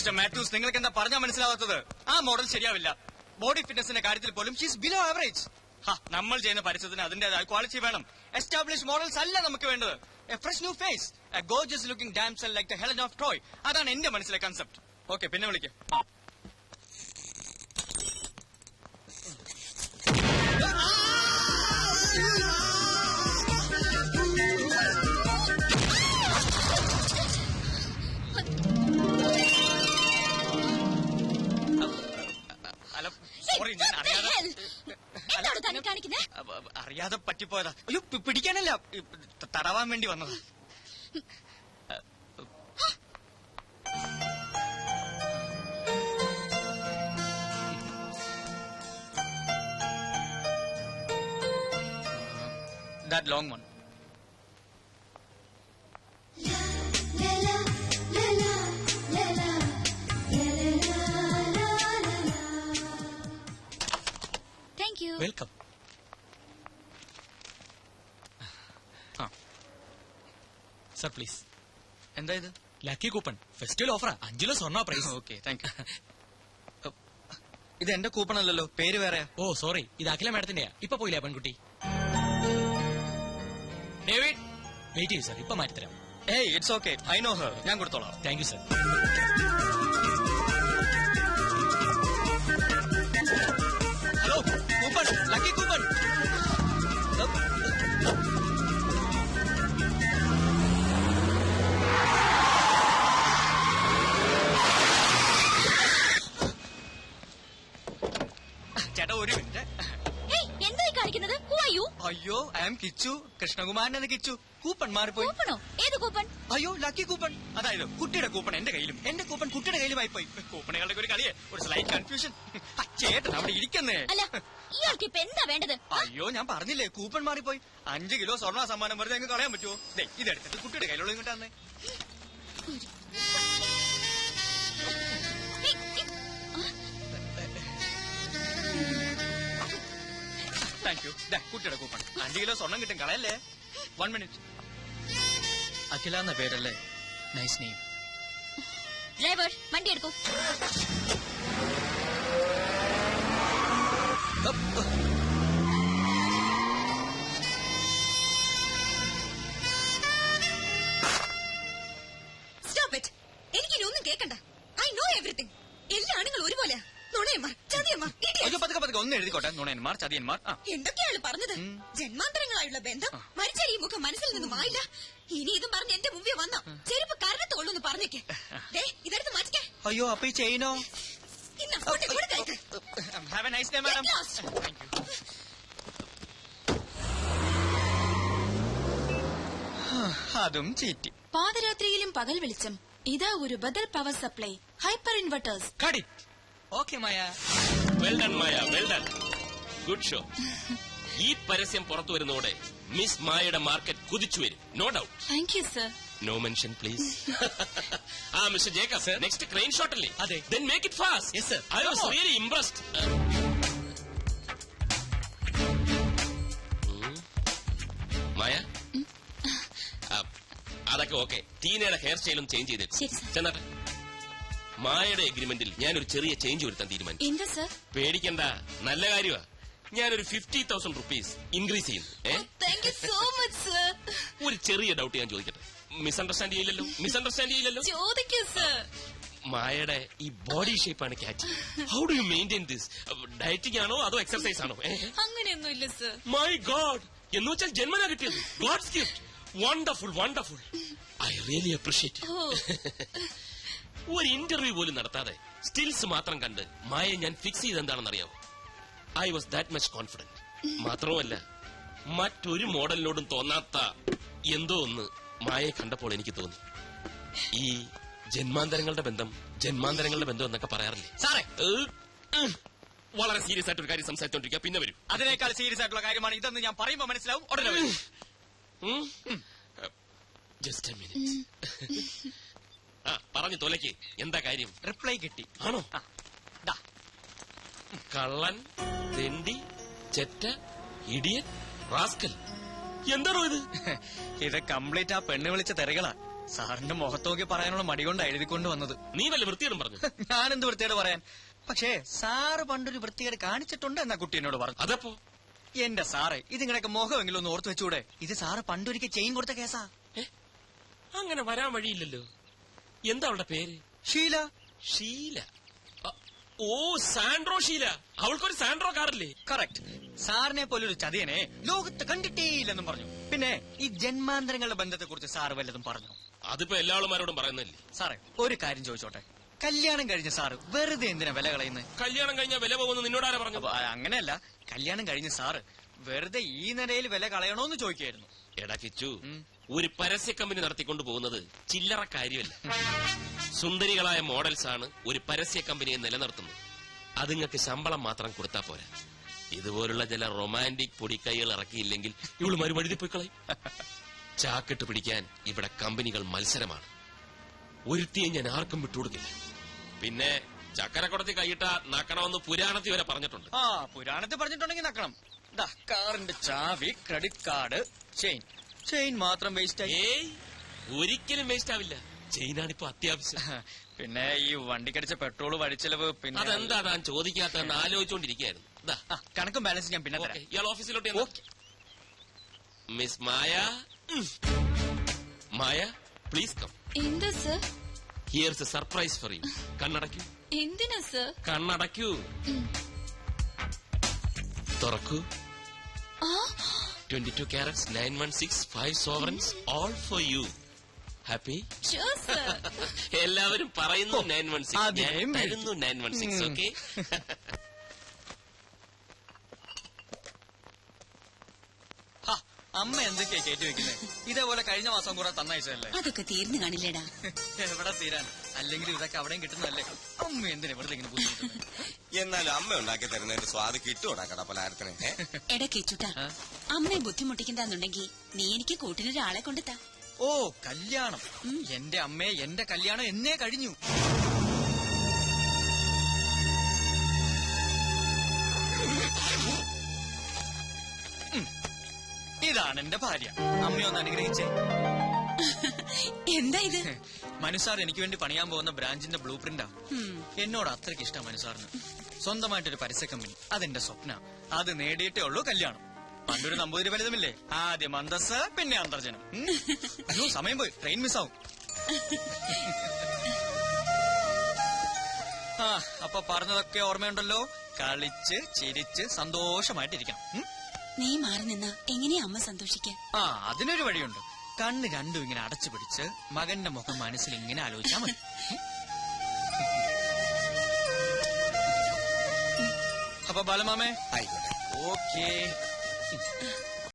Mister Mathews, നിങ്ങൾക്ക് എന്താ പറഞ്ഞാൽ മനസ്സിലാവാത്തത്? ആ മോഡൽ ശരിയാവില്ല. ബോഡി ഫിറ്റ്നസിന്റെ കാര്യത്തിൽ പോലും ഷീസ് ബിലോ ആവറേജ്. നമ്മൾ ചെയ്യുന്ന പരസ്യത്തിന് അതിന്റേതായ ക്വാളിറ്റി വേണം. എസ്റ്റാബ്ലിഷ് മോഡൽസ് അല്ല നമുക്ക് വേണ്ടത്. A fresh new face, a gorgeous looking damsel like the Helen of Troy. അതാണ് എന്റെ മനസ്സിലെ കൺസെപ്റ്റ്. ഓക്കെ, പിന്നെ വിളിക്കാം. അറിയാതെ പറ്റിപ്പോയതാ. അയ്യോ, പിടിക്കാനല്ല, തടവാൻ വേണ്ടി വന്നതാ. That long one. Thank you. Welcome. Sir, please. എന്താ ഇത്? ലക്കി കൂപ്പൺ, ഫെസ്റ്റിവൽ ഓഫറാ. 5 കിലോ സ്വർണ്ണ പ്രൈസ്. Okay, thank you. ഇത് എന്റെ കൂപ്പൺ അല്ലല്ലോ, പേര് വേറെയാ. ഓ സോറി, ഇത് അഖില മാഡത്തിന്റെയാ. ഇപ്പൊ പോയില്ലേ പെൺകുട്ടി? ഡേവിഡ്, വെയിറ്റ് ചെയ്യൂ സർ, ഇപ്പൊ മാറ്റിത്തരാം. ഏയ്, it's okay, I know her. ഞാൻ കൊടുത്തോളാം. Thank you sir. Hello, coupon, lucky coupon. ചേട്ടാ, ഒരു മിനിറ്റ്. എന്തായി കാണിക്കുന്നത്? അയ്യോ, ഐ ആം കിച്ചു, കൃഷ്ണകുമാരൻ എന്ന കിച്ചു. കൂപ്പൺ മാറിപ്പോയി. ഏത് കൂപ്പൺ? അയ്യോ, ലക്കി കൂപ്പൺ. അതായത് കുട്ടിയുടെ കൂപ്പൺ എന്റെ കയ്യിലും എന്റെ കൂപ്പൺ കുട്ടിയുടെ കയ്യിലുമായി പോയി. കൂപ്പണുകളുടെ ഒരു കളിയെ, ഒരു സ്ലൈറ്റ് കൺഫ്യൂഷൻ. ചേട്ടൻ അവിടെ ഇരിക്കുന്നേ. ഇയാൾക്ക് ഇപ്പൊ എന്താ വേണ്ടത്? അയ്യോ, ഞാൻ പറഞ്ഞില്ലേ, കൂപ്പൺ മാറിപ്പോയി. 5 കിലോ സ്വർണ്ണ സമ്മാനം വെറുതെ അങ്ങ് കളയാൻ പറ്റുമോ? ഇതെടുത്തിട്ട് കുട്ടിയുടെ കയ്യിലുള്ള ഇങ്ങോട്ടാന്നേ. Thank you. കുട്ടിയുടെ കൂപ്പൺ. 5 കിലോ സ്വർണം കിട്ടും, കളയല്ലേ. 1 മിനിറ്റ്. അഖില എന്ന പേരല്ലേ? Nice name. ഡ്രൈവർ, വണ്ടി എടുക്കൂ. Stop it. എനിക്കിനി ഒന്നും കേൾക്കണ്ട. I know everything. എല്ലാ ആണുങ്ങളും ഒരുപോലെ. നുണയന്മാർ, ചതിയന്മാർ. അയ്യോ, പതുക്കെ ഒന്ന് എഴുതിക്കോട്ടെ. നുണയന്മാർ, ചതിയന്മാർ. എന്തൊക്കെയാണ് പറഞ്ഞത്? ജന്മാന്തരങ്ങളായുള്ള ബന്ധം. മരിച്ചാൽ ഈ മുഖം മനസ്സിൽ നിന്നും ആയില്ല. ഇനി ഇതും പറഞ്ഞ് എന്റെ മുമ്പിൽ വന്നോ, ചെരുപ്പ് കരണത്തോളൂന്ന് പറഞ്ഞേക്ക്. ഇതെടുത്ത് മാറ്റിക്കേ. അയ്യോ, അപ്പൊ ഈ ചെയിനോ? Have a nice day madam. അതും ചീറ്റി. പാതിരാത്രിയിലും പകൽ വെളിച്ചം. ഇതാ ഒരു ബദൽ power supply, hyper inverters. Okay Maya. Well done Maya, well done. Good show. ഈ പരസ്യം പുറത്തു വരുന്നതോടെ മിസ് മായയുടെ മാർക്കറ്റ് കുതിച്ചു വരും, no doubt. Thank you sir. No mention please. Mister Jacob, next crane shot അല്ലേ? അതെ. Then make it fast. Yes sir. I was really impressed. മായ, അതൊക്കെ ഓക്കെ. ടീനയുടെ ഹെയർ സ്റ്റൈലും ചേഞ്ച് ചെയ്തേക്കും. ചെന്നാട്ടെ. മായയുടെ എഗ്രിമെന്റിൽ ഞാനൊരു ചെറിയ ചേഞ്ച് വരുത്താൻ തീരുമാനിച്ചു. എന്താ സർ? പേടിക്കണ്ട, നല്ല കാര്യമാ. ഞാനൊരു 50,000 rupees ഇൻക്രീസ് ചെയ്യുന്നു. Thank you so much sir. ഒരു ചെറിയ ഡൗട്ട് ഞാൻ ചോദിക്കട്ടെ. മിസ്അണ്ടർസ്റ്റാൻഡ് ചെയ്യില്ലല്ലോ? ചോദിക്കൂ സർ. മായയുടെ ഈ ബോഡി ഷേപ്പാണ് catch. How do you maintain this? Dieting ആണോ അതോ എക്സർസൈസ് ആണോ? അങ്ങനെയൊന്നുമില്ല സർ. മൈ ഗോഡ്, എന്ന് വെച്ചാൽ ജന്മനാ കിട്ടിയത്. God's gift. Wonderful, wonderful. I really appreciate. ഒരു ഇന്റർവ്യൂ പോലും നടത്താതെ സ്റ്റിൽസ് മാത്രം കണ്ട് മായയെ ഞാൻ ഫിക്സ് ചെയ്തെന്താണെന്നറിയാമോ? I was that much confident. മാത്രവുമല്ല, മറ്റൊരു മോഡലിനോടും തോന്നാത്ത എന്തോ ഒന്ന് മായയെ കണ്ടപ്പോൾ എനിക്ക് തോന്നി. ഈ ജന്മാന്തരങ്ങളുടെ ബന്ധം എന്നൊക്കെ പറയാറില്ലേ സാറേ? വളരെ സീരിയസ് ആയിട്ടൊരു കാര്യം സംസാരിച്ചോണ്ടിരിക്കുക, പിന്നെ വരും. അതിനേക്കാൾ സീരിയസ് ആയിട്ടുള്ള കാര്യമാണ് ഇതെന്ന് ഞാൻ പറയുമ്പോ മനസ്സിലാവും. ഉടനെ വരും. Just A minute. പറഞ്ഞു തോലയ്ക്ക് എന്താ കാര്യം? റിപ്ലൈ കിട്ടി. ആണോ? കള്ളൻ, തെണ്ടി, ചെറ്റ, ഇഡിയൻ, റാസ്കൽ. എന്താണോ ഇത്? ഇത് കംപ്ലീറ്റ് ആ പെണ്ണ് വിളിച്ച തെറികളാ. സാറിന്റെ മുഖത്തോക്കി പറയാനുള്ള മടി കൊണ്ട് എഴുതിക്കൊണ്ട് വന്നത്. നീ വല്ല വൃത്തിയോടും പറഞ്ഞു. ഞാനെന്ത് വൃത്തിയോട് പറയാൻ? പക്ഷേ സാറ് പണ്ടൊരു വൃത്തികേട് കാണിച്ചിട്ടുണ്ട് എന്നാ കുട്ടി എന്നോട് പറഞ്ഞു. അതപ്പോ എന്റെ സാറേ, ഇതിങ്ങനെയൊക്കെ മുഖമെങ്കിലും ഒന്ന് ഓർത്ത് വെച്ചൂടെ? ഇത് സാറ് പണ്ടൊരിക്കൽ ചെയിൻ കൊടുത്ത കേസാ. അങ്ങനെ വരാൻ വഴിയില്ലല്ലോ. എന്താ അവളുടെ പേര്? ഷീല. ഷീല. ഓ, സാൻഡ്രോ ഷീല. അവൾക്കൊരു സാൻഡ്രോ കാറില്ലേ? കറക്റ്റ്. സാറിനെ പോലൊരു ചതിയനെ ലോകത്ത് കണ്ടിട്ടേയില്ലെന്നും പറഞ്ഞു. പിന്നെ ഈ ജന്മാന്തരങ്ങളുടെ ബന്ധത്തെ കുറിച്ച് സാറ് വല്ലതും പറഞ്ഞു? അതിപ്പോ എല്ലാ ആളുമാരോടും പറയുന്നല്ലേ. സാറേ, ഒരു കാര്യം ചോദിച്ചോട്ടെ. കല്യാണം കഴിഞ്ഞ സാറ് വെറുതെ എന്തിനാ വില കളയുന്നത്? കല്യാണം കഴിഞ്ഞാൽ വില പോകുന്നു നിന്നോടാരാ പറഞ്ഞു? അങ്ങനെയല്ല, കല്യാണം കഴിഞ്ഞ സാറ് വെറുതെ ഈ നിലയിൽ വില കളയണോന്ന് ചോദിക്കായിരുന്നു. എടാ കിച്ചു, ഒരു പരസ്യ കമ്പനി നടത്തിക്കൊണ്ട് പോകുന്നത് ചില്ലറ കാര്യമല്ല. സുന്ദരികളായ മോഡൽസ് ആണ് ഒരു പരസ്യ കമ്പനിയെ നിലനിർത്തുന്നത്. അതുങ്ങൾക്ക് ശമ്പളം മാത്രം കൊടുത്താ പോരാ. ഇതുപോലുള്ള ചില റൊമാൻറ്റിക് പൊടിക്കൈകൾ ഇറക്കിയില്ലെങ്കിൽ ഇവള് മറുപടി പോയി കളയും. ചാക്കിട്ട് പിടിക്കാൻ ഇവിടെ കമ്പനികൾ മത്സരമാണ്. ഒരുത്തിയെ ഞാൻ ആർക്കും വിട്ടുകൊടുക്കില്ല. പിന്നെ ചക്കരക്കുടത്തി കൈയിട്ട നക്കണമെന്ന് പുരാണത്തിൽ വരെ പറഞ്ഞിട്ടുണ്ട്. ആ, പുരാണത്തിൽ പറഞ്ഞിട്ടുണ്ടെങ്കിൽ നക്കണം. കാറിന്റെ ചാവി, ക്രെഡിറ്റ് കാർഡ്, ചെയിൻ മാത്രം വേസ്റ്റ് ആയി. ഏയ്, ഒരിക്കലും വേസ്റ്റ് ആവില്ല. ചെയിനാണിപ്പോ അത്യാവശ്യം. പിന്നെ ഈ വണ്ടിക്കടിച്ച പെട്രോൾ വഴിച്ചെലവ്. പിന്നെ അതെന്താ താൻ ചോദിക്കാത്തെന്ന് ആലോചിച്ചോണ്ടിരിക്കായിരുന്നു. കണക്കും ബാലൻസ് ഞാൻ പിന്നെ തരാം. ഇയാൾ ഓഫീസിലോട്ട് miss Maya. Maya, please come. എന്താ sir? Here's a surprise for you. കണ്ണടയ്ക്കൂ. എന്തിനാ സർ? കണ്ണടയ്ക്കൂ. തുറക്കൂ. 22 carats, 916, 5 sovereigns, all for you. Happy? Sure, sir. എല്ലാവരും പറയുന്നു 916. ഞാൻ അതേം തരുന്നു 916. ഓക്കെ. അമ്മ എന്തൊക്കെയാ കയറ്റി വെക്കുന്നത്? ഇതേപോലെ കഴിഞ്ഞ മാസം കൂടെ തന്നയച്ചതല്ലേ? അതൊക്കെ തീർന്നു കാണില്ലേടാ. എവിടെ തീരാൻ? അല്ലെങ്കിൽ ഇതൊക്കെ അവിടെയും കിട്ടുന്നതല്ലേ? അമ്മ എന്തിനാ വെറുതെ ഇങ്ങനെ ബുദ്ധിമുട്ടുന്നത്? എന്നാലും അമ്മ ഉണ്ടാക്കി തരുന്നതിന്റെ സ്വാദ് കിട്ടൂടാ കടപ്പലാരത്തിന്. എടക്കേച്ചുട്ടാ, അമ്മയെ ബുദ്ധിമുട്ടിക്കണ്ടെന്നുണ്ടെങ്കിൽ നീ എനിക്ക് കൂട്ടിനൊരാളെ കൊണ്ടുത്താ. ഓ, കല്യാണം. എന്റെ അമ്മയെ എന്റെ കല്യാണം എന്നേ കഴിഞ്ഞു. ഇതാണ് എന്റെ ഭാര്യ. അമ്മയൊന്ന് അനുഗ്രഹിച്ചേ. എന്താ ഇത്? മനുസാർ എനിക്ക് വേണ്ടി പണിയാൻ പോകുന്ന ബ്രാഞ്ചിന്റെ ബ്ലൂ പ്രിന്റാ. എന്നോട് അത്രയ്ക്ക് ഇഷ്ടം മനുസാറിന്. സ്വന്തമായിട്ടൊരു പരസ്യ കമ്പനി, അതെന്റെ സ്വപ്ന. അത് നേടിയിട്ടേ ഉള്ളൂ കല്യാണം. പണ്ടൊരു നമ്പൂതിരി ഫലിതമില്ലേ? ആദ്യം അന്തസ്, പിന്നെ അന്തർജനം. അയ്യോ, സമയം പോയി, ട്രെയിൻ മിസ്സാവും. ആ, അപ്പൊ പറഞ്ഞതൊക്കെ ഓർമ്മയുണ്ടല്ലോ. കളിച്ച് ചിരിച്ച് സന്തോഷമായിട്ടിരിക്കണം. നീ മാറി നിന്നാ എങ്ങനെയാ അമ്മ സന്തോഷിക്കാൻ? ആ, അതിനൊരു വഴിയുണ്ട്. കണ്ണ് രണ്ടും ഇങ്ങനെ അടച്ചു പിടിച്ച് മകന്റെ മുഖം മനസ്സിൽ ഇങ്ങനെ ആലോചിച്ചാൽ മതി. അപ്പൊ ബാലമാമേ, ആയിക്കോട്ടെ. ഓക്കേ.